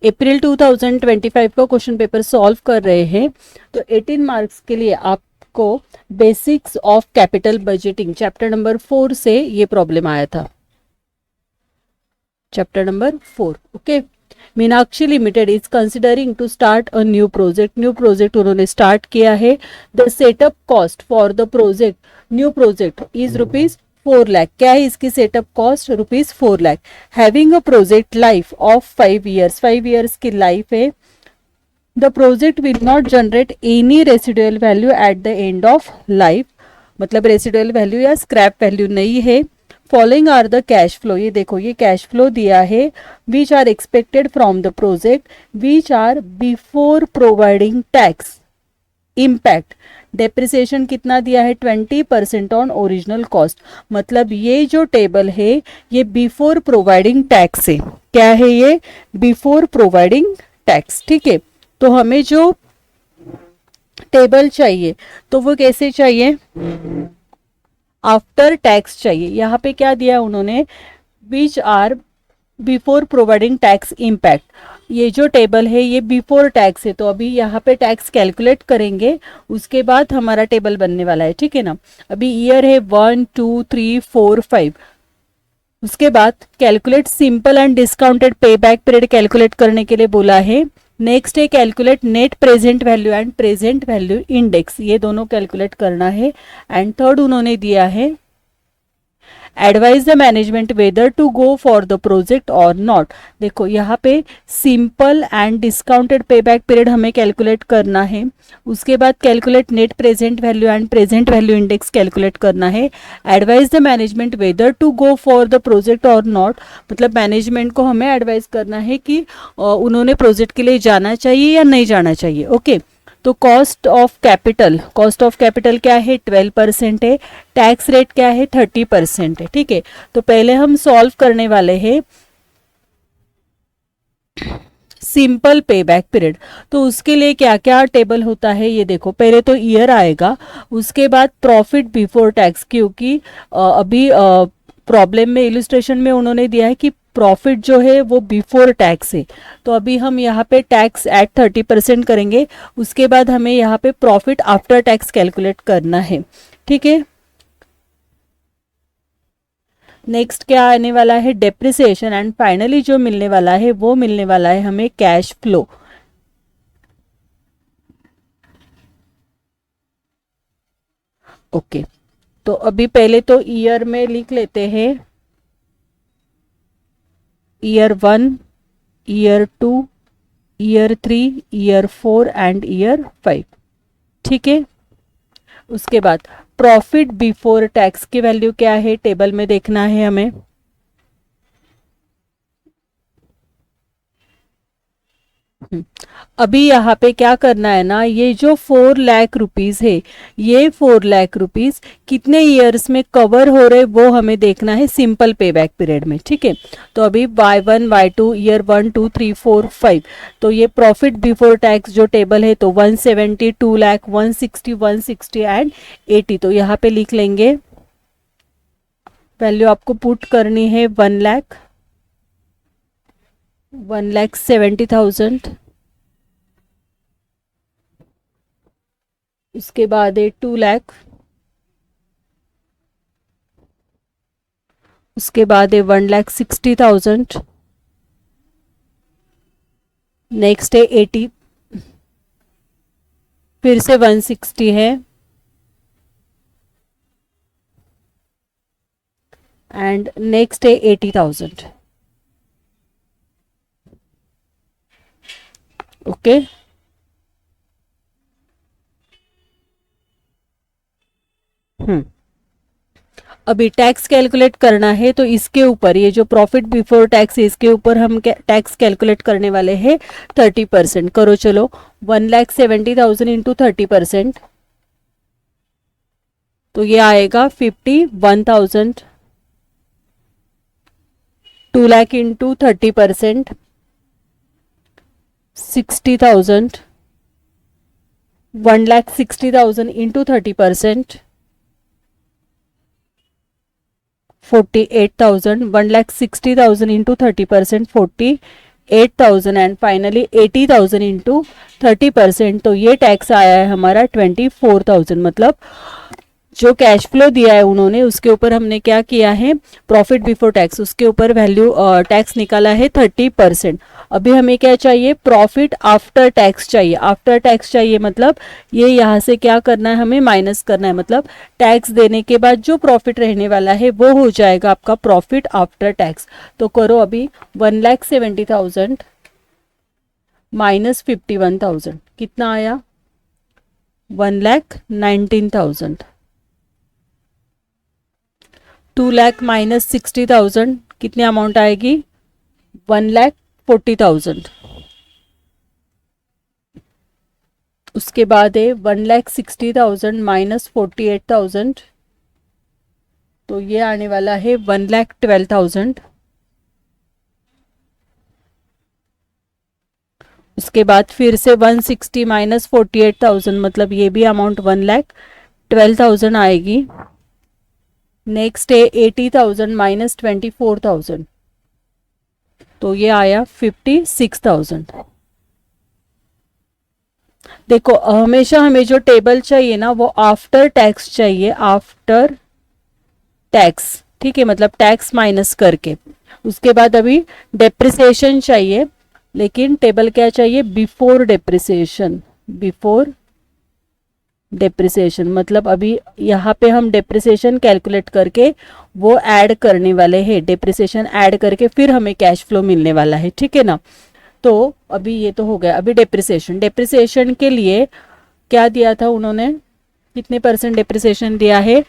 अप्रैल 2025 का question paper solve कर रहे हैं। तो 18 मार्क्स के लिए आपको basics of capital budgeting chapter number 4 से ये प्रॉब्लम आया था, chapter number 4। Okay, Meenakshi limited is considering to start a new project उन्होंने स्टार्ट किया है। The setup cost for the project, new project is ₹4 lakh. क्या है इसकी setup cost? ₹4 lakh. Having a project life of 5 years, 5 years की life है। The project will not generate any residual value at the end of life, मतलब residual value या scrap value नहीं है। Following are the cash flow, ये देखो ये cash flow दिया है। Which are expected from the project, which are before providing tax impact. Depreciation कितना दिया है? 20% ऑन ओरिजिनल कॉस्ट। मतलब ये जो टेबल है ये बिफोर प्रोवाइडिंग टैक्स है। क्या है ये? Before providing tax. ठीक है, तो हमें जो टेबल चाहिए तो वो कैसे चाहिए? आफ्टर टैक्स चाहिए। यहाँ पे क्या दिया उन्होंने? Which are before providing tax impact. ये जो टेबल है ये बिफोर टैक्स है, तो अभी यहाँ पे टैक्स कैलकुलेट करेंगे, उसके बाद हमारा टेबल बनने वाला है। ठीक है ना। अभी ईयर है 1 2 3 4 5। उसके बाद calculate simple and discounted pay back period calculate करने के लिए बोला है। नेक्स्ट है calculate net present value and present value index, ये दोनों कैलकुलेट करना है। एंड थर्ड उन्होंने दिया है advise the management whether to go for the project और नॉट। देखो यहाँ पे simple and discounted pay back period हमें कैलकुलेट करना है। उसके बाद calculate net present value and present value index calculate करना है। Advise the management whether to go for the project और नॉट, मतलब मैनेजमेंट को हमें एडवाइज करना है कि उन्होंने प्रोजेक्ट के लिए जाना चाहिए या नहीं जाना चाहिए। ओके, तो कॉस्ट ऑफ कैपिटल क्या है? 12% है। टैक्स रेट क्या है? 30% है। ठीक है, तो पहले हम सॉल्व करने वाले हैं सिंपल पे बैक पीरियड। तो उसके लिए क्या क्या टेबल होता है ये देखो। पहले तो ईयर आएगा, उसके बाद प्रॉफिट बिफोर टैक्स, क्योंकि अभी प्रॉब्लम में इलस्ट्रेशन में उन्होंने दिया है कि प्रॉफिट जो है वो बिफोर टैक्स है, तो अभी हम यहाँ पे टैक्स एट 30% करेंगे। उसके बाद हमें यहाँ पे प्रॉफिट आफ्टर टैक्स कैलकुलेट करना है। ठीक है, नेक्स्ट क्या आने वाला है? डेप्रिसिएशन। एंड फाइनली जो मिलने वाला है वो मिलने वाला है हमें कैश फ्लो। ओके, तो अभी पहले तो ईयर में लिख लेते हैं, year 1, year 2, year 3, year 4 and year 5। ठीक है, उसके बाद प्रॉफिट बिफोर टैक्स की वैल्यू क्या है टेबल में देखना है हमें। अभी यहाँ पे क्या करना है ना, ये जो 4 लाख रुपीस है, ये 4 लाख रुपीस कितने ईयर्स में कवर हो रहे वो हमें देखना है सिंपल पे बैक पीरियड में। ठीक है, तो अभी Y1 Y2 ईयर 1 2 3 4 5, तो ये प्रॉफिट बिफोर टैक्स जो टेबल है तो 170, 2 लाख, 160, 160 एंड 80। तो यहाँ पे लिख लेंगे वैल्यू आपको पुट करनी है 1 लाख, 1,70,000। उसके बाद है 2 लाख, उसके बाद है 1,60,000। नेक्स्ट है 80, फिर से 160 है एंड नेक्स्ट है 80,000। ओके, अभी टैक्स कैलकुलेट करना है, तो इसके ऊपर ये जो प्रॉफिट बिफोर टैक्स है इसके ऊपर हम टैक्स कैलकुलेट करने वाले हैं 30%। करो चलो, 1,70,000 इंटू 30%, तो ये आएगा 51,000। 2 lakh into 30%, 60,000। 1,60,000 into 30%, 48,000। 1,60,000 into 30%, 48,000। 8,000 and finally 80,000 into 30%, तो ये टैक्स आया है हमारा 24,000। मतलब जो कैश फ्लो दिया है उन्होंने उसके ऊपर हमने क्या किया है, प्रॉफिट बिफोर टैक्स, उसके ऊपर वैल्यू टैक्स निकाला है 30%। अभी हमें क्या चाहिए, प्रॉफिट आफ्टर टैक्स चाहिए। आफ्टर टैक्स चाहिए मतलब ये यहाँ से क्या करना है, हमें माइनस करना है। मतलब टैक्स देने के बाद जो प्रॉफिट रहने वाला है वो हो जाएगा आपका प्रॉफिट आफ्टर टैक्स। तो करो अभी 1,70,000 माइनस 51,000 कितना आया, 1,19,000। 2 लाख माइनस 60,000 कितनी अमाउंट आएगी, 1,40,000। उसके बाद है 1,60,000 माइनस 48,000, तो ये आने वाला है 1,12,000। उसके बाद फिर से 160 माइनस 48,000, मतलब ये भी अमाउंट 1,12,000 आएगी। नेक्स्ट है 80,000 माइनस 24,000, तो ये आया 56,000। देखो हमेशा हमें जो टेबल चाहिए ना वो आफ्टर टैक्स चाहिए, आफ्टर टैक्स, ठीक है, मतलब टैक्स माइनस करके। उसके बाद अभी डेप्रिसिएशन चाहिए, लेकिन टेबल क्या चाहिए, बिफोर डेप्रिसिएशन। बिफोर डेप्रिसिएशन मतलब अभी यहाँ पे हम डेप्रिसिएशन कैलकुलेट करके वो ऐड करने वाले हैं, डेप्रिसिएशन ऐड करके फिर हमें कैश फ्लो मिलने वाला है, ठीक है ना। तो अभी ये तो हो गया। अभी डेप्रिसिएशन, डेप्रिसिएशन के लिए क्या दिया था उन्होंने, कितने परसेंट डेप्रिसिएशन दिया है,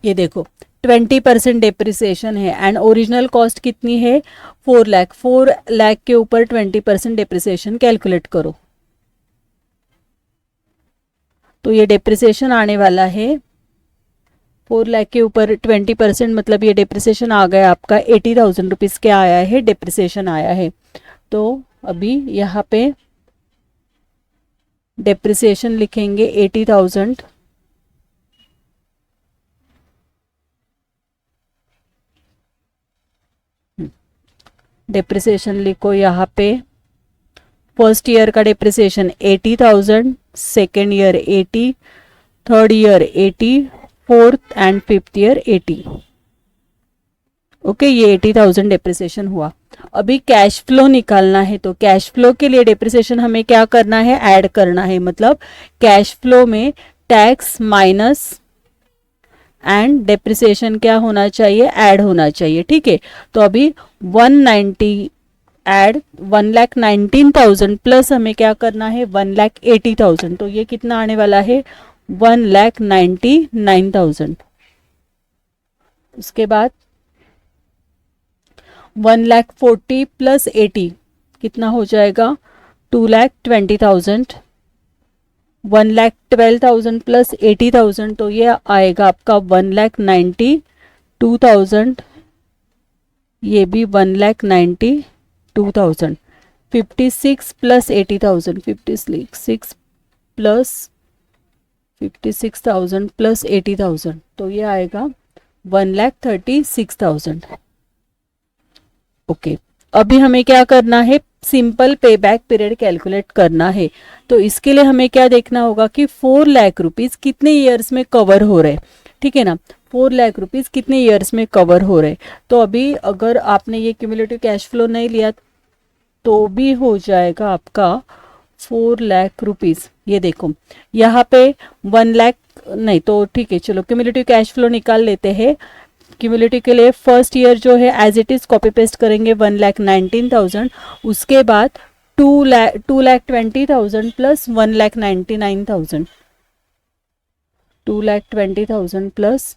ये देखो 20% डेप्रिसिएशन है एंड ओरिजिनल कॉस्ट कितनी है, 4 लाख। 4 लाख के ऊपर 20% डेप्रिसिएशन कैलकुलेट करो, तो ये डेप्रिसिएशन आने वाला है 4 लाख के ऊपर 20%, मतलब ये डेप्रिसिएशन आ गया आपका 80,000 रुपीज़ के आया है, डेप्रिसिएशन आया है। तो अभी यहाँ पे डेप्रिसिएशन लिखेंगे 80,000, डेप्रिसिएशन लिखो यहाँ पे। फर्स्ट ईयर का depreciation 80,000, second year 80, third year 80, fourth and fifth year 80। Okay, ये 80,000 डेप्रिसिएशन हुआ। अभी कैश फ्लो निकालना है, तो कैश फ्लो के लिए डेप्रिसिएशन हमें क्या करना है, ऐड करना है। मतलब कैश फ्लो में टैक्स माइनस एंड डेप्रिसिएशन क्या होना चाहिए, ऐड होना चाहिए, ठीक है। तो अभी 190 ऐड 1,19,000 प्लस हमें क्या करना है, 1,80,000, तो ये कितना आने वाला है, 1,99,000। उसके बाद 1,40,000 प्लस 80 कितना हो जाएगा, 2,20,000। 1,12,000 प्लस 80,000, तो ये आएगा आपका 1,92,000। ये भी 1,92,000। 56 प्लस 80,000, 56 प्लस 56,000 प्लस 80,000, तो ये आएगा 1,36,000। ओके, अभी हमें क्या करना है, सिंपल पे बैक पीरियड कैलकुलेट करना है। तो इसके लिए हमें क्या देखना होगा कि 4 लाख रुपीज कितने ईयर्स में कवर हो रहे, ठीक है ना। 4 लाख रुपीज कितने ईयर्स में कवर हो रहे, तो अभी अगर आपने ये क्यूमुलेटिव कैश फ्लो नहीं लिया तो भी हो जाएगा आपका 4 लाख रुपीज। ये देखो यहाँ पे 1 लाख नहीं, तो ठीक है, चलो क्यूमुलेटिव कैश फ्लो निकाल लेते हैं। क्यूमुलेटिव के लिए फर्स्ट ईयर जो है as it is copy paste करेंगे 1,19,000। उसके बाद 2,20,000 प्लस 1,99,000, 2,20,000 प्लस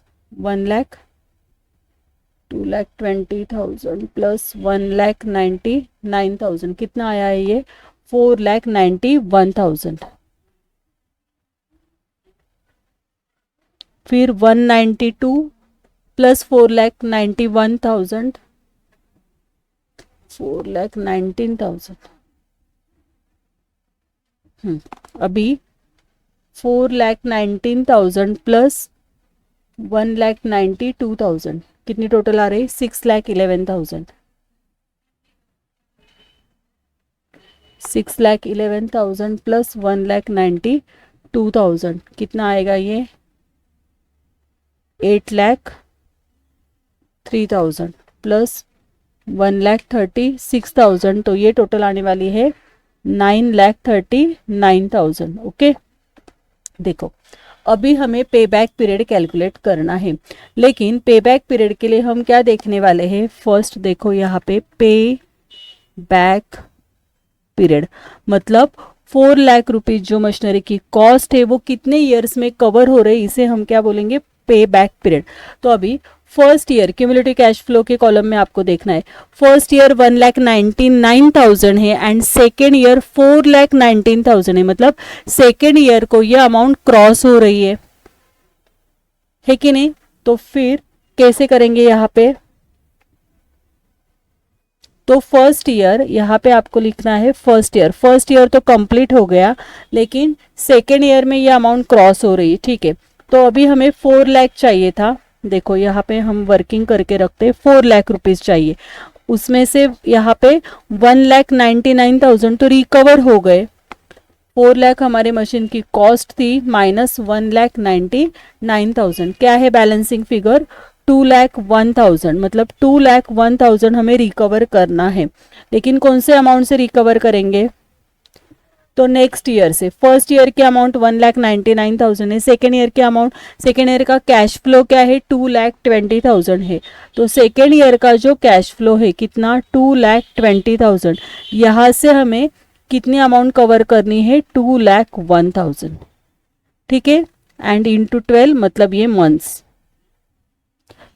2,20,000 प्लस 1,99,000 कितना आया है ये, 4,91,000। फिर 192 प्लस 4,91,000, 4,19,000। अभी 4,19,000 प्लस 1,92,000 कितनी टोटल आ रही? 6,11,000। 6,11,000 प्लस 1,92,000 कितना आएगा ये? 8,03,000 प्लस 1,36,000, तो ये टोटल आने वाली है 9,39,000। ओके, देखो अभी हमें पे बैक पीरियड कैलकुलेट करना है, लेकिन पे बैक पीरियड के लिए हम क्या देखने वाले हैं? फर्स्ट देखो यहाँ पे पे बैक पीरियड मतलब 4 लाख रुपीज जो मशीनरी की कॉस्ट है वो कितने ईयर्स में कवर हो रही है, इसे हम क्या बोलेंगे? पे बैक पीरियड। तो अभी first year cumulative cash flow के कॉलम में आपको देखना है, फर्स्ट ईयर 1,99,000 है एंड सेकेंड ईयर 4,19,000 है, मतलब सेकेंड ईयर को ये अमाउंट क्रॉस हो रही है कि नहीं? तो फिर कैसे करेंगे यहाँ पे? तो फर्स्ट ईयर यहाँ पे आपको लिखना है फर्स्ट ईयर तो कंप्लीट हो गया, लेकिन सेकेंड ईयर में ये अमाउंट क्रॉस हो रही है, ठीक है। तो अभी हमें 4 लाख चाहिए था, देखो यहाँ पे हम वर्किंग करके रखते हैं, 4 लाख रुपीज चाहिए, उसमें से यहाँ पे 1,99,000 तो रिकवर हो गए। 4 लाख हमारे मशीन की कॉस्ट थी माइनस 1,99,000, क्या है बैलेंसिंग फिगर? 2,01,000, मतलब 2,01,000 हमें रिकवर करना है, लेकिन कौन से अमाउंट से रिकवर करेंगे? तो नेक्स्ट ईयर से। फर्स्ट ईयर के अमाउंट 1,99,000 है, सेकेंड ईयर के अमाउंट, सेकेंड ईयर का कैश फ्लो क्या है? 2,20,000 है, तो सेकेंड ईयर का जो कैश फ्लो है कितना? 2,20,000। यहाँ से हमें कितनी अमाउंट कवर करनी है? 2,01,000, ठीक है, एंड इंटू 12 मतलब ये मंथ्स।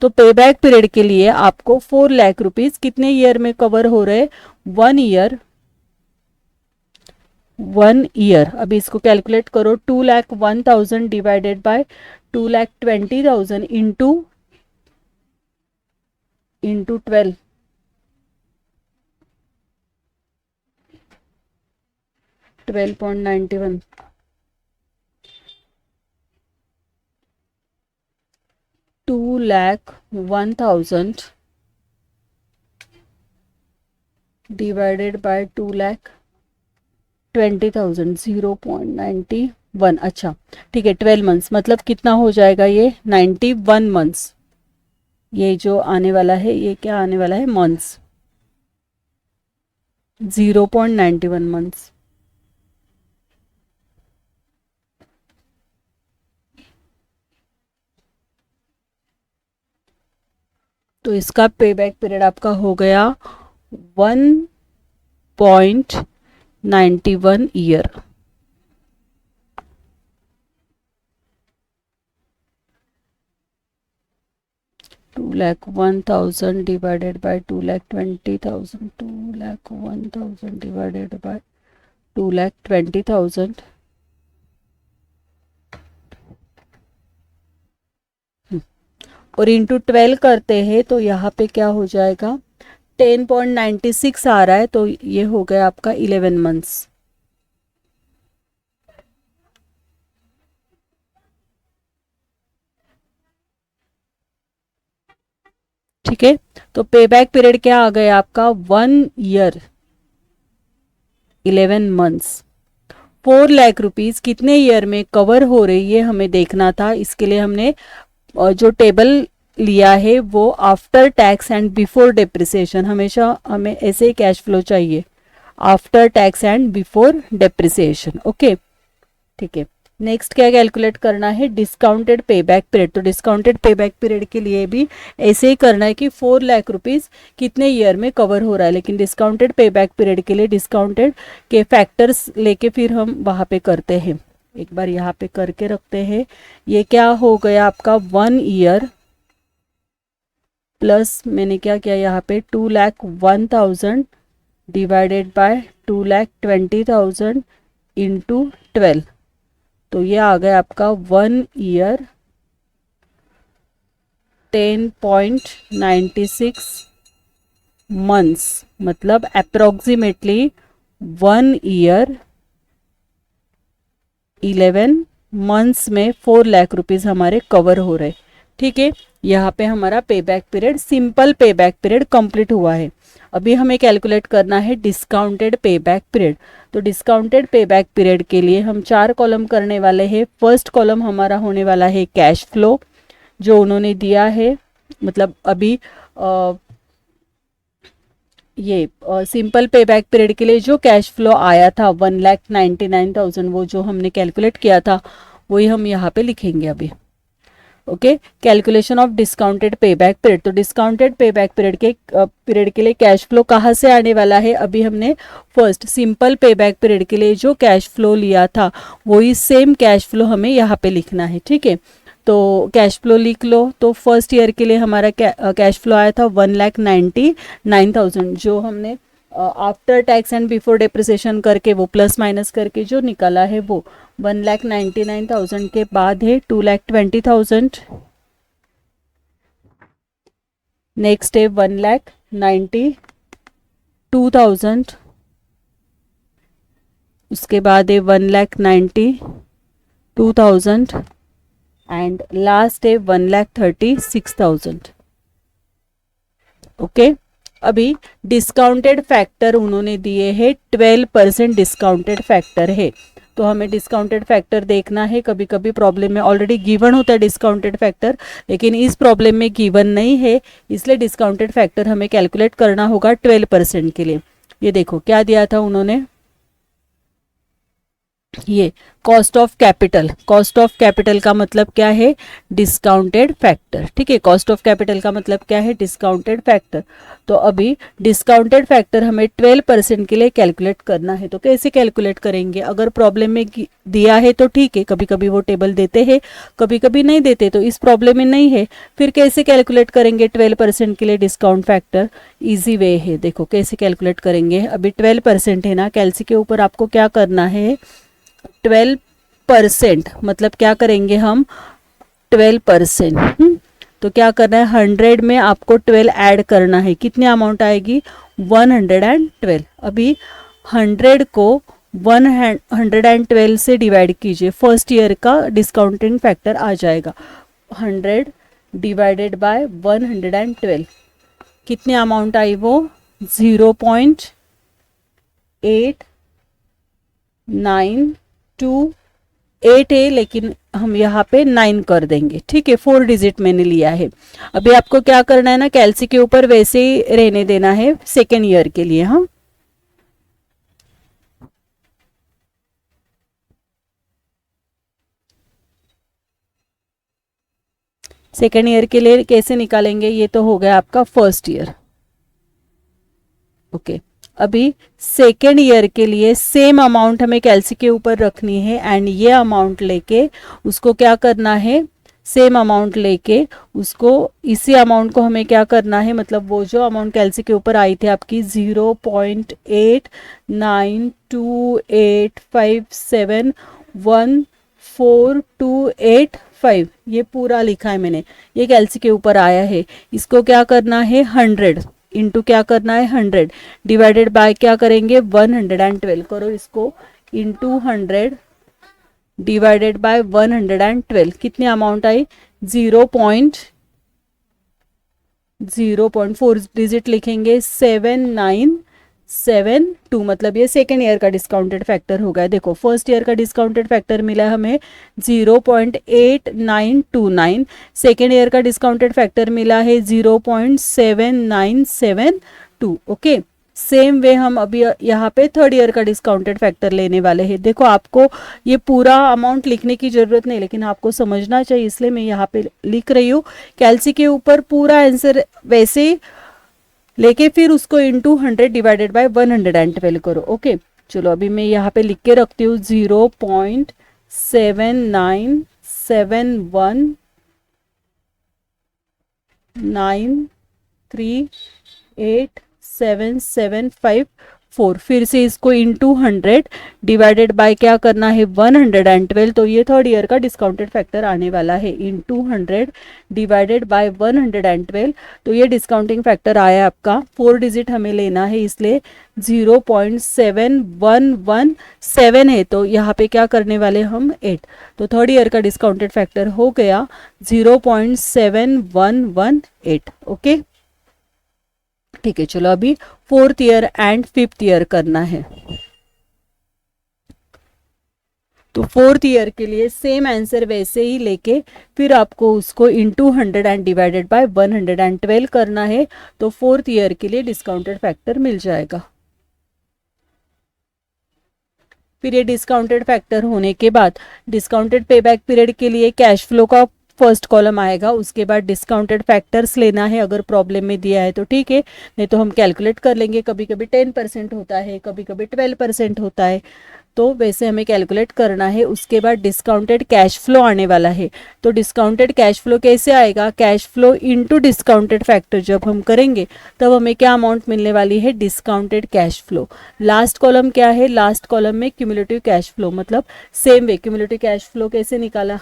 तो पे बैक पीरियड के लिए आपको 4 लाख रुपीज कितने ईयर में कवर हो रहे? 1 ईयर। अभी इसको कैलकुलेट करो, 2,01,000 divided by 2,20,000 into 12, 12.91, 2,01,000 divided by 2,20,000, 0.91। अच्छा ठीक है, 12 मंथ्स मतलब कितना हो जाएगा ये? 91 मंथ्स। ये जो आने वाला है ये क्या आने वाला है? Months, 0.91 months. तो इसका पे बैक पीरियड आपका हो गया 1.91 year. $2,01,000 divided by 2,20,000, 2,01,000 divided by 2,20,000, और इंटू 12 करते हैं तो यहाँ पे क्या हो जाएगा? 10.96 आ रहा है, तो ये हो गया आपका 11 मंथ्स। ठीक है, तो पे बैक पीरियड क्या आ गया आपका? 1 ईयर 11 मंथ्स। 4 लाख रुपीज कितने ईयर में कवर हो रही है हमें देखना था, इसके लिए हमने जो टेबल लिया है वो after tax and before depreciation, हमेशा हमें ऐसे ही कैश फ्लो चाहिए, after tax and before depreciation. Okay ठीक है, नेक्स्ट क्या कैलकुलेट करना है? Discounted pay back period. तो डिस्काउंटेड पे बैक पीरियड के लिए भी ऐसे ही करना है कि 4 लाख रुपीज कितने ईयर में कवर हो रहा है, लेकिन डिस्काउंटेड पे बैक पीरियड के लिए डिस्काउंटेड के फैक्टर्स लेके फिर हम वहां पे करते हैं। एक बार यहाँ पे करके रखते हैं, ये क्या हो गया आपका? 1 ईयर प्लस मैंने क्या किया यहाँ पे? 2,01,000 डिवाइडेड बाय 2,20,000 इंटू 12, तो ये आ गया आपका 1 ईयर 10.96 मंथ्स, मतलब अप्रोक्सीमेटली 1 ईयर 11 मंथ्स में 4 लाख रुपीज़ हमारे कवर हो रहे। ठीक है, यहाँ पे हमारा पे बैक पीरियड, सिंपल पे बैक पीरियड कंप्लीट हुआ है। अभी हमें कैलकुलेट करना है डिस्काउंटेड पे बैक पीरियड। तो डिस्काउंटेड पे बैक पीरियड के लिए हम 4 कॉलम करने वाले हैं। फर्स्ट कॉलम हमारा होने वाला है कैश फ्लो, जो उन्होंने दिया है, मतलब अभी ये सिंपल पे बैक पीरियड के लिए जो कैश फ्लो आया था 1,99,000, वो जो हमने कैलकुलेट किया था वही हम यहाँ पे लिखेंगे अभी। Okay, calculation of discounted pay back period. तो डिस्काउंटेड पे बैक पीरियड के लिए कैश फ्लो कहाँ से आने वाला है? अभी हमने फर्स्ट सिंपल पे बैक पीरियड के लिए जो कैश फ्लो लिया था वही सेम कैश फ्लो हमें यहाँ पे लिखना है। ठीक है, तो कैश फ्लो लिख लो। तो फर्स्ट ईयर के लिए हमारा कैश फ्लो आया था 1,99,000, जो हमने after tax and before depreciation करके वो प्लस माइनस करके जो निकाला है वो 1,99,000 के बाद है 2,20,000। नेक्स्ट है 1,92,000, उसके बाद है 1,92,000 एंड लास्ट है 1,36,000। ओके, अभी डिस्काउंटेड फैक्टर उन्होंने दिए हैं 12% डिस्काउंटेड फैक्टर है। तो हमें डिस्काउंटेड फैक्टर देखना है। कभी कभी प्रॉब्लम में ऑलरेडी गिवन होता है डिस्काउंटेड फैक्टर, लेकिन इस प्रॉब्लम में गिवन नहीं है, इसलिए डिस्काउंटेड फैक्टर हमें कैलकुलेट करना होगा 12% के लिए। ये देखो क्या दिया था उन्होंने, ये cost of capital. Cost of capital का मतलब क्या है? Discounted factor. ठीक है, कॉस्ट ऑफ कैपिटल का मतलब क्या है? Discounted factor. तो अभी डिस्काउंटेड फैक्टर हमें 12% के लिए कैलकुलेट करना है। तो कैसे कैलकुलेट करेंगे? अगर प्रॉब्लम में दिया है तो ठीक है, कभी कभी वो टेबल देते हैं, कभी कभी नहीं देते, तो इस प्रॉब्लम में नहीं है, फिर कैसे कैलकुलेट करेंगे 12% के लिए डिस्काउंट फैक्टर? इजी वे है, देखो कैसे कैलकुलेट करेंगे। अभी 12% है ना, कैलसी के ऊपर आपको क्या करना है? 12% मतलब क्या करेंगे हम? 12%। तो क्या करना है? 100 में आपको 12 ऐड करना है। कितनी अमाउंट आएगी? 112। अभी 100 को 112 से डिवाइड कीजिए, फर्स्ट ईयर का डिस्काउंटिंग फैक्टर आ जाएगा। 100 डिवाइडेड बाय 112, कितनी अमाउंट आई वो? 0.892 है, लेकिन हम यहाँ पे 9 कर देंगे। ठीक है, 4 डिजिट मैंने लिया है। अभी आपको क्या करना है ना, कैलसी के ऊपर वैसे ही रहने देना है सेकेंड ईयर के लिए। हाँ, सेकेंड ईयर के लिए कैसे निकालेंगे? ये तो हो गया आपका फर्स्ट ईयर। ओके, अभी सेकेंड ईयर के लिए सेम अमाउंट हमें कैलसी के ऊपर रखनी है एंड ये अमाउंट लेके उसको क्या करना है? सेम अमाउंट लेके उसको, इसी अमाउंट को हमें क्या करना है, मतलब वो जो अमाउंट कैलसी के ऊपर आई थी आपकी 0.8928571428 ये पूरा लिखा है मैंने, ये कैलसी के ऊपर आया है। इसको क्या करना है? 100 इंटू क्या करना है? 100 डिवाइडेड बाय क्या करेंगे? 112 करो इसको, इंटू 100 डिवाइडेड बाय 112, कितनी अमाउंट आई? 0.4 डिजिट लिखेंगे, 7972, मतलब ये सेकेंड ईयर का डिस्काउंटेड फैक्टर हो गया। देखो फर्स्ट ईयर का डिस्काउंटेड फैक्टर मिला हमें 0.8929, सेकेंड ईयर का डिस्काउंटेड फैक्टर मिला है 0.7972। ओके, सेम वे हम अभी यहाँ पे थर्ड ईयर का डिस्काउंटेड फैक्टर लेने वाले हैं। देखो आपको ये पूरा अमाउंट लिखने की जरूरत नहीं, लेकिन आपको समझना चाहिए, इसलिए मैं यहाँ पे लिख रही हूँ। कैलसी के ऊपर पूरा आंसर वैसे ही लेके फिर उसको इंटू 100 डिवाइडेड बाय 112 करो। ओके, चलो अभी मैं यहाँ पे लिख के रखती हूँ 0.7971938775 4, फिर से इसको इंटू 100 डिवाइडेड बाय क्या करना है 112, तो ये थर्ड ईयर का डिस्काउंटेड फैक्टर आने वाला है। इंटू 100 डिवाइडेड बाय 112, तो ये डिस्काउंटिंग फैक्टर आया आपका 4 डिजिट हमें लेना है, इसलिए 0.7117 है, तो यहाँ पे क्या करने वाले हम 8, तो थर्ड ईयर का डिस्काउंटेड फैक्टर हो गया 0.7118। ओके, ठीक है, चलो अभी fourth year and fifth year करना है। तो फोर्थ ईयर के लिए सेम आंसर वैसे ही लेके फिर आपको उसको इंटू 100 एंड डिवाइडेड बाय 112 करना है, तो फोर्थ ईयर के लिए डिस्काउंटेड फैक्टर मिल जाएगा। फिर ये डिस्काउंटेड फैक्टर होने के बाद डिस्काउंटेड पेबैक पीरियड के लिए कैश फ्लो का फर्स्ट कॉलम आएगा, उसके बाद डिस्काउंटेड फैक्टर्स लेना है, अगर प्रॉब्लम में दिया है तो ठीक है, नहीं तो हम कैलकुलेट कर लेंगे, कभी कभी 10% होता है, कभी कभी 12% होता है, तो वैसे हमें कैलकुलेट करना है। उसके बाद डिस्काउंटेड कैश फ्लो आने वाला है, तो डिस्काउंटेड कैश फ्लो कैसे आएगा, cash flow into discounted factor जब हम करेंगे तब हमें क्या अमाउंट मिलने वाली है, discounted cash flow. Last column क्या है, लास्ट कॉलम में क्यूमुलेटिव कैश फ्लो, मतलब same way cumulative cash flow कैसे निकाला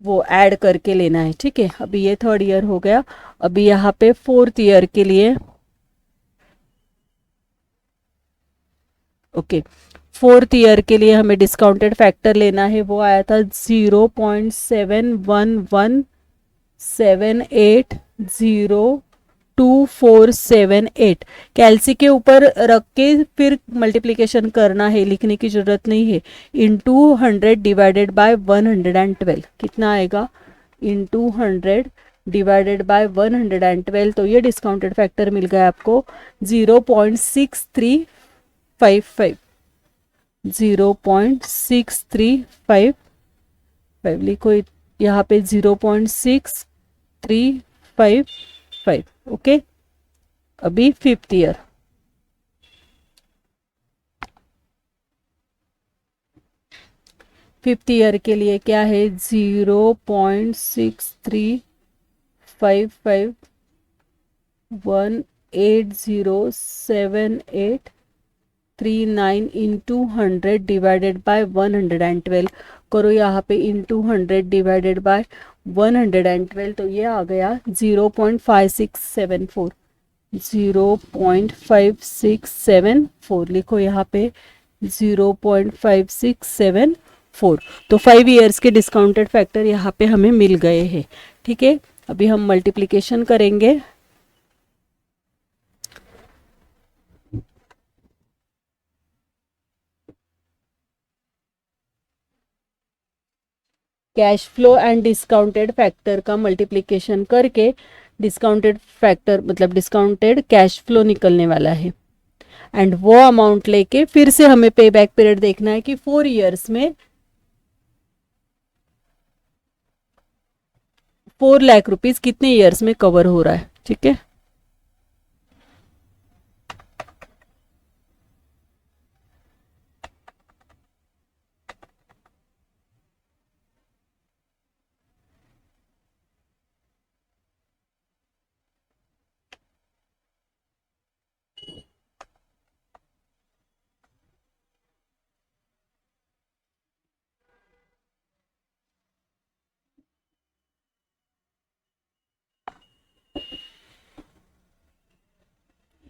वो ऐड करके लेना है, ठीक है। अभी ये थर्ड ईयर हो गया, अभी यहाँ पे फोर्थ ईयर के लिए ओके, फोर्थ ईयर के लिए हमें डिस्काउंटेड फैक्टर लेना है, वो आया था 0.7117802478। कैलसी के ऊपर रख के फिर मल्टीप्लिकेशन करना है, लिखने की जरूरत नहीं है। इंटू 100 डिवाइडेड बाय 112 कितना आएगा, इंटू 100 डिवाइडेड बाय 112, तो ये डिस्काउंटेड फैक्टर मिल गया आपको 0.6355, 0.6355 लिखो, यहाँ पे 0.6355। ओके, अभी फिफ्थ ईयर, फिफ्थ ईयर के लिए क्या है 0.6355180783 इंटू 100 डिवाइडेड बाय 112 करो, यहाँ पे इंटू 100 डिवाइडेड बाय 112, तो ये आ गया 0.5674, 0.5674 लिखो यहाँ पे 0.5674। तो 5 ईयर्स के डिस्काउंटेड फैक्टर यहाँ पे हमें मिल गए हैं, ठीक है। अभी हम मल्टीप्लिकेशन करेंगे, cash flow and discounted factor का मल्टीप्लिकेशन करके डिस्काउंटेड फैक्टर मतलब डिस्काउंटेड कैश फ्लो निकलने वाला है, एंड वो अमाउंट लेके फिर से हमें पे बैक पीरियड देखना है कि 4 ईयर्स में 4 लाख रुपीस कितने ईयर्स में कवर हो रहा है, ठीक है।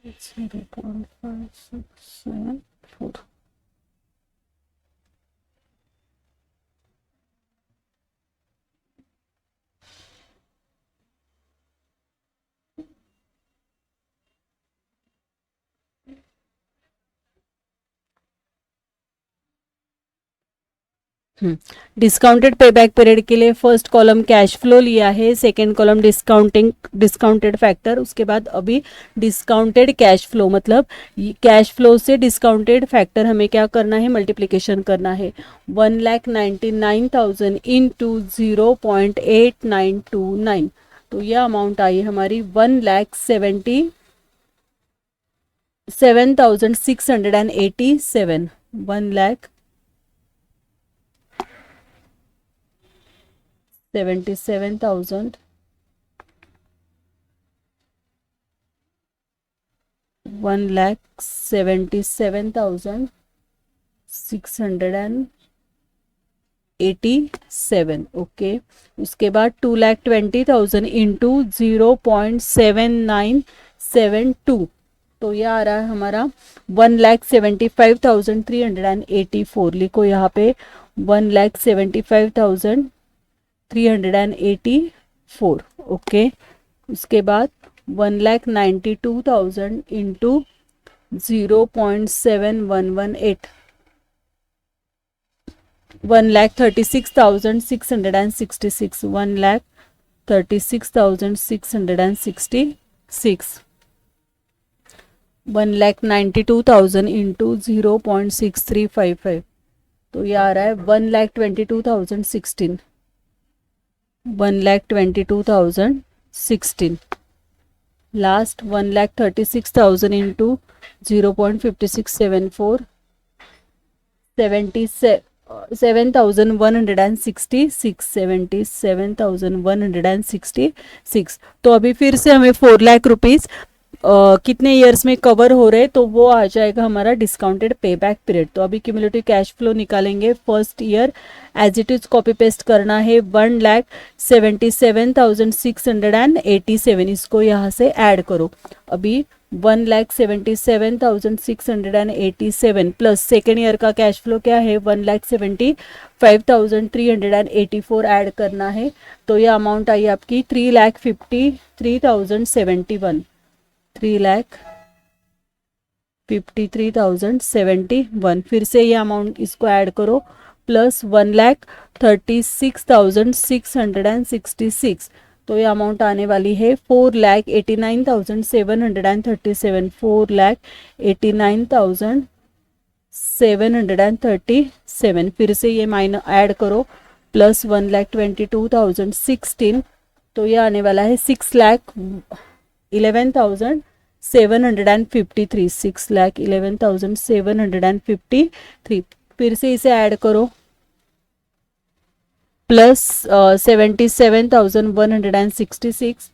It's 0.5674। डिस्काउंटेड पेबैक पीरियड के लिए फर्स्ट कॉलम कैश फ्लो लिया है, सेकंड कॉलम डिस्काउंटेड फैक्टर, उसके बाद अभी डिस्काउंटेड कैश फ्लो, मतलब कैश फ्लो से डिस्काउंटेड फैक्टर हमें क्या करना है, मल्टीप्लिकेशन करना है। 1,99,000 इंटू 0.8929, तो यह अमाउंट आई हमारी 1,77,687, 1,77,687 1,77,687, ओके। उसके बाद 2,20,000 इंटू 0.7972, तो ये आ रहा है हमारा 1,75,384। लिखो यहाँ पे 1,75,384, ओके। उसके बाद 1,92,000 इंटू 0.7118, 1,36,666, 1,36,666, 1,92,000 इंटू 0.6355, तो ये आ रहा है 1,22,016, 1,22,016। Last 1,36,000 into 0.5674, 77,166, 77,166। तो अभी फिर से हमें 4 लाख रुपीज़ कितने ईयर्स में कवर हो रहे, तो वो आ जाएगा हमारा डिस्काउंटेड पे बैक पीरियड। तो अभी क्यूमुलेटिव कैश फ्लो निकालेंगे first year, as it is copy paste करना है। 1,77,687, इसको यहाँ से ऐड करो। अभी 1,77,687 प्लस सेकेंड ईयर का कैश फ्लो क्या है, 1,75,384 ऐड करना है। तो ये अमाउंट आई आपकी 3,53,071, 3,53,071। फिर से ये अमाउंट इसको ऐड करो, प्लस 1,36,666, तो ये अमाउंट आने वाली है 4,89,737, 4,89,737। फिर से ये माइनस ऐड करो, प्लस 1,22,016, तो ये आने वाला है 6,11,753, 6,11,753। फिर से इसे ऐड करो, प्लस 77,166,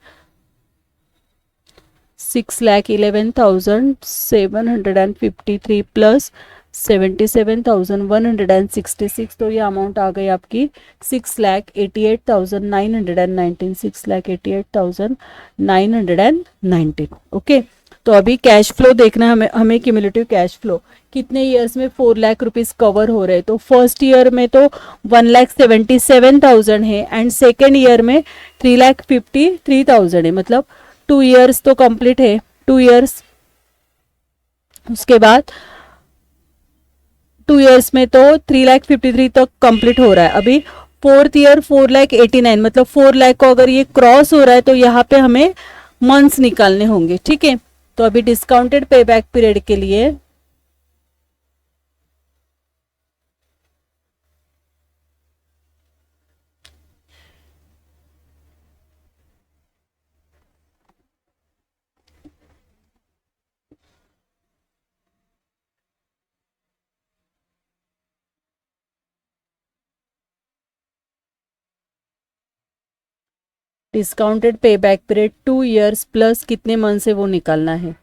6,11,753 प्लस 77,166, तो ये अमाउंट आ गई आपकी 6,88,919, 6,88,919, ओके। तो अभी कैश फ्लो देखना है हमें क्यूमुलेटिव कैश फ्लो कितने ईयर्स में 4 लाख रुपीस कवर हो रहे हैं। तो फर्स्ट ईयर में तो 1,77,000 है एंड सेकेंड ईयर में 3,53,000 है, मतलब 2 ईयर्स तो कंप्लीट है, 2 ईयर्स। उसके बाद 2 ईयर्स में तो 3,53,000 तक कंप्लीट हो रहा है। अभी फोर्थ ईयर 4,89,000, मतलब 4 लाख को अगर ये क्रॉस हो रहा है तो यहाँ पे हमें मंथ्स निकालने होंगे, ठीक है। तो अभी डिस्काउंटेड पे बैक पीरियड के लिए discounted pay back period 2 years plus कितने मंथ से वो निकालना है।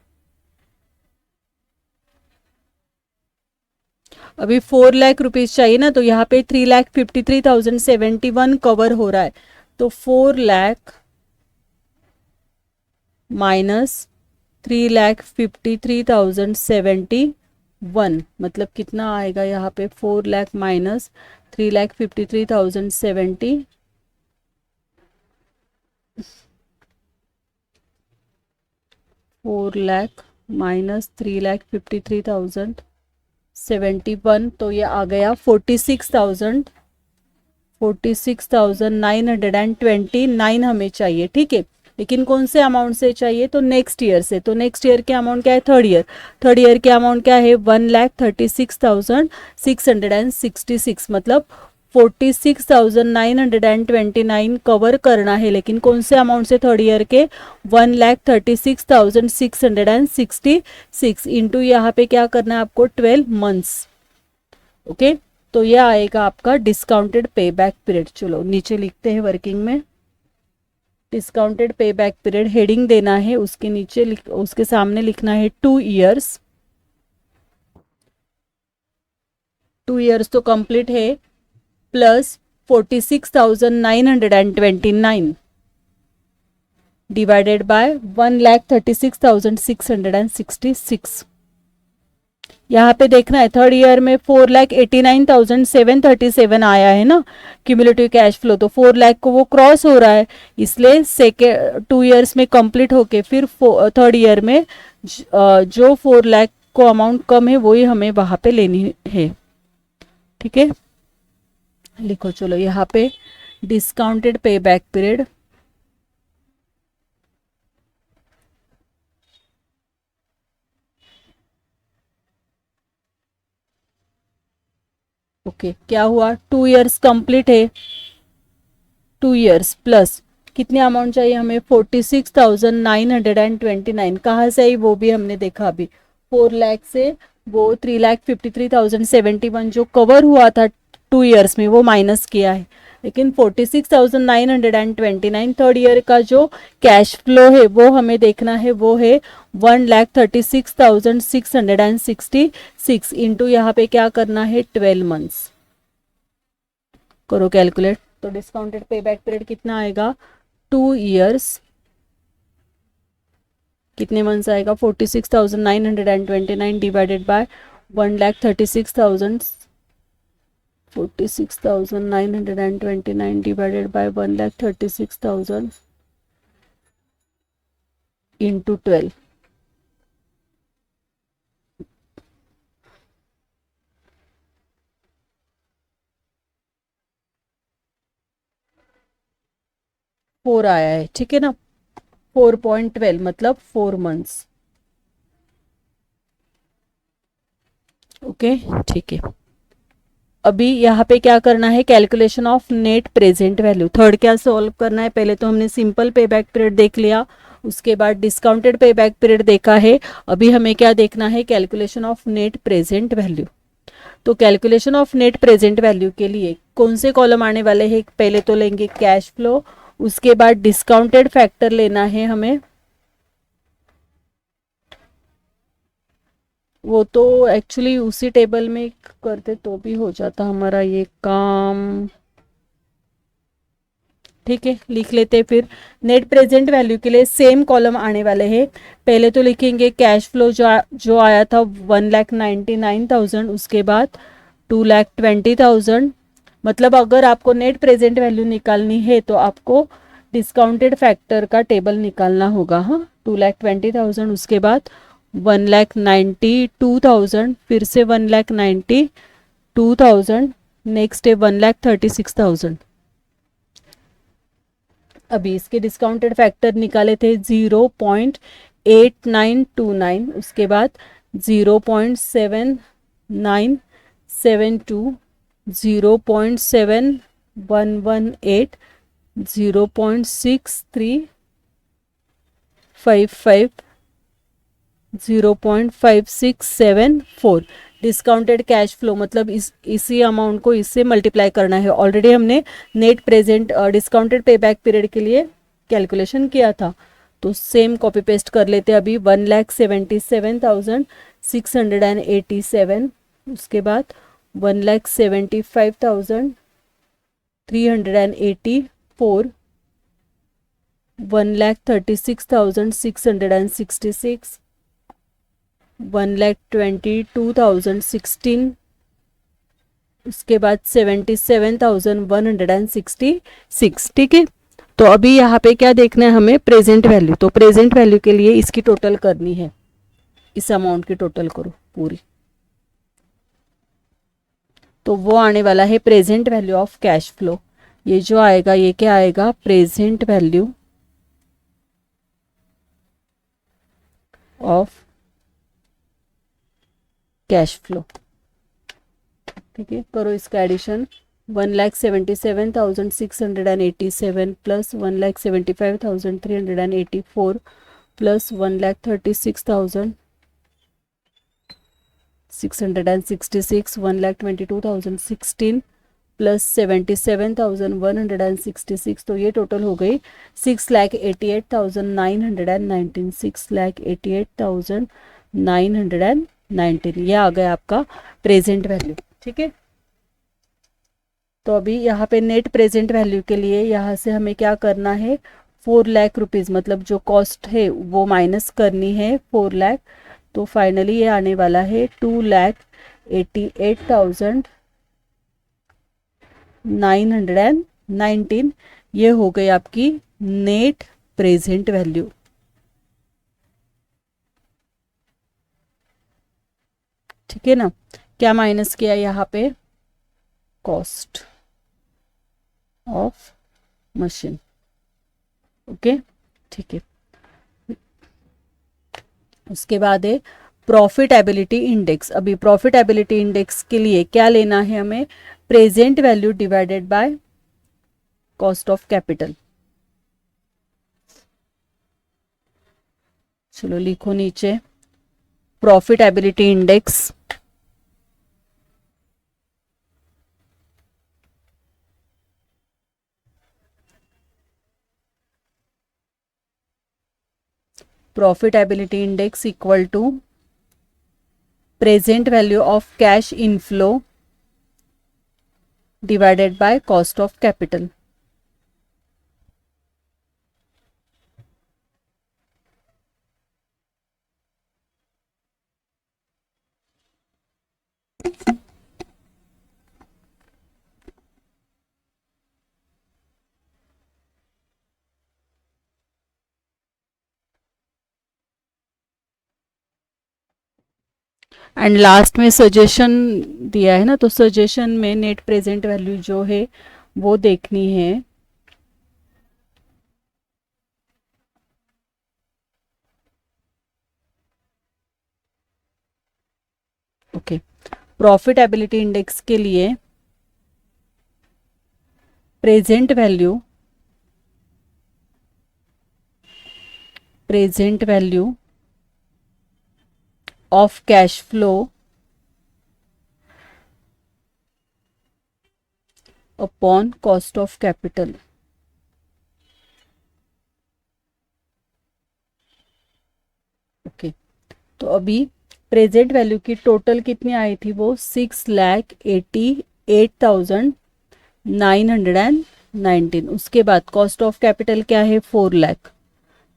अभी 4 लाख रुपीज चाहिए ना, तो यहाँ पे 3,53,071 कवर हो रहा है, तो 4 लाख माइनस 3,53,071, मतलब कितना आएगा यहाँ पे, 4 लाख माइनस 3,53,070, 4 लाख माइनस 3,53,071, तो ये आ गया 46,929 हमें चाहिए, ठीक है। लेकिन कौन से अमाउंट से चाहिए, तो नेक्स्ट ईयर से। तो नेक्स्ट ईयर के अमाउंट क्या है, थर्ड ईयर के अमाउंट क्या है, 1,36,666, मतलब 46,929 कवर करना है। लेकिन कौन से अमाउंट से, थर्ड ईयर के 1,36,666 इंटू यहाँ पे क्या करना है आपको, 12 मंथ्स, ओके। तो यह आएगा आपका डिस्काउंटेड पे बैक पीरियड। चलो नीचे लिखते हैं वर्किंग में, discounted pay back period heading देना है, उसके नीचे उसके सामने लिखना है 2 ईयर्स। 2 ईयर्स तो कंप्लीट है, प्लस 46,929 डिवाइडेड बाय 1,36,666। यहाँ पे देखना है थर्ड ईयर में 4,89,737 आया है ना क्यूमुलेटिव कैश फ्लो, तो 4 लाख को वो क्रॉस हो रहा है, इसलिए सेकेंड 2 ईयर्स में कंप्लीट होके फिर थर्ड ईयर में जो 4 लाख को अमाउंट कम है वही हमें वहां पे लेनी है। ठीक है, लिखो चलो यहाँ पे discounted pay back period okay क्या हुआ, 2 ईयर्स कंप्लीट है, 2 ईयर्स प्लस कितने अमाउंट चाहिए हमें 46,929, कहाँ से आई वो भी हमने देखा अभी, 4 लाख से वो 3,53,071 जो कवर हुआ था 2 ईयर्स में वो माइनस किया है, लेकिन 46,929 थर्ड ईयर का जो कैश फ्लो है वो हमें देखना है, वो है 1,36,666 इंटू यहाँ पे क्या करना है 12 मंथ्स, करो कैलकुलेट। तो डिस्काउंटेड पे बैक पीरियड कितना आएगा 2 ईयर्स, कितने मंथ्स आएगा 46,929 divided by 1,36,000, 46,929 divided by 1,36,000 into 12, four आया है, ठीक है ना, 4.12 मतलब 4 मंथ्स। ओके ठीक है, अभी यहाँ पे क्या करना है calculation of net present value, third क्या सॉल्व करना है, पहले तो हमने सिंपल पे बैक पीरियड देख लिया, उसके बाद डिस्काउंटेड पे बैक पीरियड देखा है, अभी हमें क्या देखना है calculation of net present value. तो calculation of net present value के लिए कौन से कॉलम आने वाले हैं, पहले तो लेंगे कैश फ्लो, उसके बाद डिस्काउंटेड फैक्टर लेना है हमें, वो तो एक्चुअली उसी टेबल में करते तो भी हो जाता हमारा ये काम। ठीक है लिख लेते, फिर नेट प्रेजेंट वैल्यू के लिए सेम कॉलम आने वाले हैं, पहले तो लिखेंगे कैश फ्लो जो आया था 1,99,000, उसके बाद 2,20,000, मतलब अगर आपको नेट प्रेजेंट वैल्यू निकालनी है तो आपको डिस्काउंटेड फैक्टर का टेबल निकालना होगा। हाँ 2,20,000, उसके बाद 1,92,000, फिर से 1,92,000, नेक्स्ट है 1,36,000। अभी इसके डिस्काउंटेड फैक्टर निकाले थे 0.8929, उसके बाद 0.7972, 0.7118, 0.6355, 0.5674। डिस्काउंटेड कैश फ्लो मतलब इसी अमाउंट को इससे मल्टीप्लाई करना है, ऑलरेडी हमने net present discounted pay back period के लिए कैलकुलेशन किया था, तो सेम कॉपी पेस्ट कर लेते हैं अभी 1,77,687, उसके बाद 1,75,384, 1,36,666, 1,22,016, उसके बाद 77,166। ठीक है, तो अभी यहाँ पे क्या देखना है हमें प्रेजेंट वैल्यू, तो प्रेजेंट वैल्यू के लिए इसकी टोटल करनी है, इस अमाउंट की टोटल करो पूरी, तो वो आने वाला है present value of cash flow, ये जो आएगा ये क्या आएगा present value of cash flow. ठीक है, करो इसका एडिशन, 1,77,687 प्लस 1,75,384 प्लस 1,36,666, 1,22,016 प्लस 77,166, तो ये टोटल हो गई 6,88,919, 6,88,919, ये आ गया आपका प्रेजेंट वैल्यू। ठीक है, तो अभी यहाँ पे नेट प्रेजेंट वैल्यू के लिए यहाँ से हमें क्या करना है, 4 लाख रुपीज़, मतलब जो कॉस्ट है वो माइनस करनी है 4 लाख, तो फाइनली ये आने वाला है 2,88,919, ये हो गई आपकी नेट प्रेजेंट वैल्यू। ठीक है ना, क्या माइनस किया यहाँ पे, कॉस्ट ऑफ मशीन। ओके, ठीक है। उसके बाद है प्रॉफिटेबिलिटी इंडेक्स। अभी प्रॉफिटेबिलिटी इंडेक्स के लिए क्या लेना है हमें, present value divided by cost of capital. चलो लिखो नीचे profitability index, profitability index equal to present value of cash inflow divided by cost of capital. And last में सजेशन दिया है ना, तो सजेशन में नेट प्रेजेंट वैल्यू जो है वो देखनी है। ओके, प्रॉफिटेबिलिटी इंडेक्स के लिए present value of cash flow upon cost of capital. Okay, तो अभी प्रेजेंट वैल्यू की टोटल कितनी आई थी, वो 6,88,919। उसके बाद कॉस्ट ऑफ कैपिटल क्या है, 4 लाख,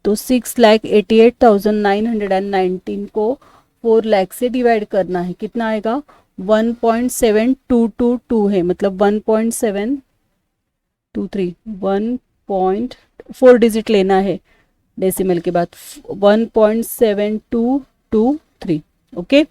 तो 6,88,919 को 4 लाख से डिवाइड करना है, कितना आएगा, 1.7222 है, मतलब 1.723, 1.4 डिजिट लेना है डेसिमल के बाद, 1.7223। ओके,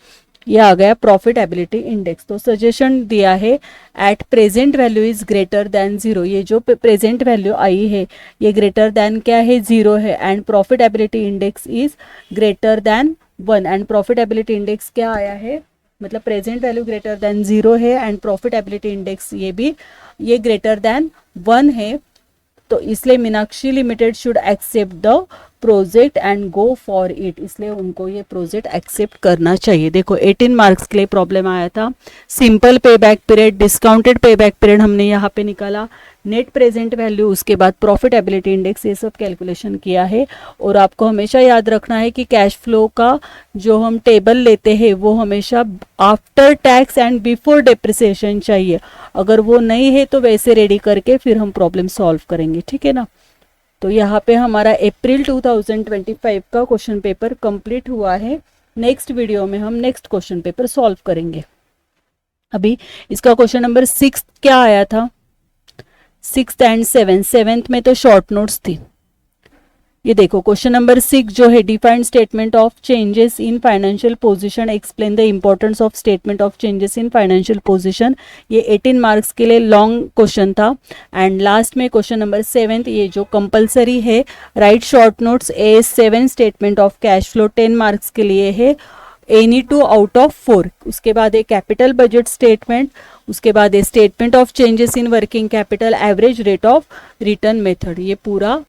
ये आ गया प्रॉफिटेबिलिटी इंडेक्स। तो सजेशन दिया है at present value is greater than 0, ये जो प्रेजेंट वैल्यू आई है ये ग्रेटर देन क्या है, 0 है, and profitability index is greater than 1, and profitability index क्या आया है, मतलब प्रेजेंट वैल्यू ग्रेटर देन 0 है एंड प्रॉफिटेबिलिटी इंडेक्स ये ग्रेटर देन 1 है, तो इसलिए Meenakshi limited should accept the project and go for it, इसलिए उनको ये प्रोजेक्ट एक्सेप्ट करना चाहिए। देखो 18 मार्क्स के लिए प्रॉब्लम आया था, सिंपल पे back period, discounted pay back period हमने यहाँ पे निकाला, नेट प्रेजेंट वैल्यू, उसके बाद प्रॉफिटेबिलिटी इंडेक्स, ये सब कैलकुलेशन किया है। और आपको हमेशा याद रखना है कि कैश फ्लो का जो हम टेबल लेते हैं वो हमेशा after tax and before depreciation चाहिए, अगर वो नहीं है तो वैसे रेडी करके फिर हम प्रॉब्लम सॉल्व करेंगे। ठीक है ना, तो यहाँ पे हमारा अप्रैल 2025 का क्वेश्चन पेपर कंप्लीट हुआ है। नेक्स्ट वीडियो में हम नेक्स्ट क्वेश्चन पेपर सॉल्व करेंगे। अभी इसका क्वेश्चन नंबर 6 क्या आया था, 6th एंड 7th में तो शॉर्ट नोट्स थी। ये देखो क्वेश्चन नंबर 6 जो है, defined statement of changes in financial position, explain the importance of statement of changes in financial position, ये 18 मार्क्स के लिए लॉन्ग क्वेश्चन था। एंड लास्ट में क्वेश्चन नंबर 7 ये जो कंपलसरी है, right short notes A 7 statement of cash flow, 10 marks के लिए है, एनी 2 आउट ऑफ 4। उसके बाद एक कैपिटल बजट स्टेटमेंट, उसके बाद ए statement of changes in working capital, average rate of return method, ये पूरा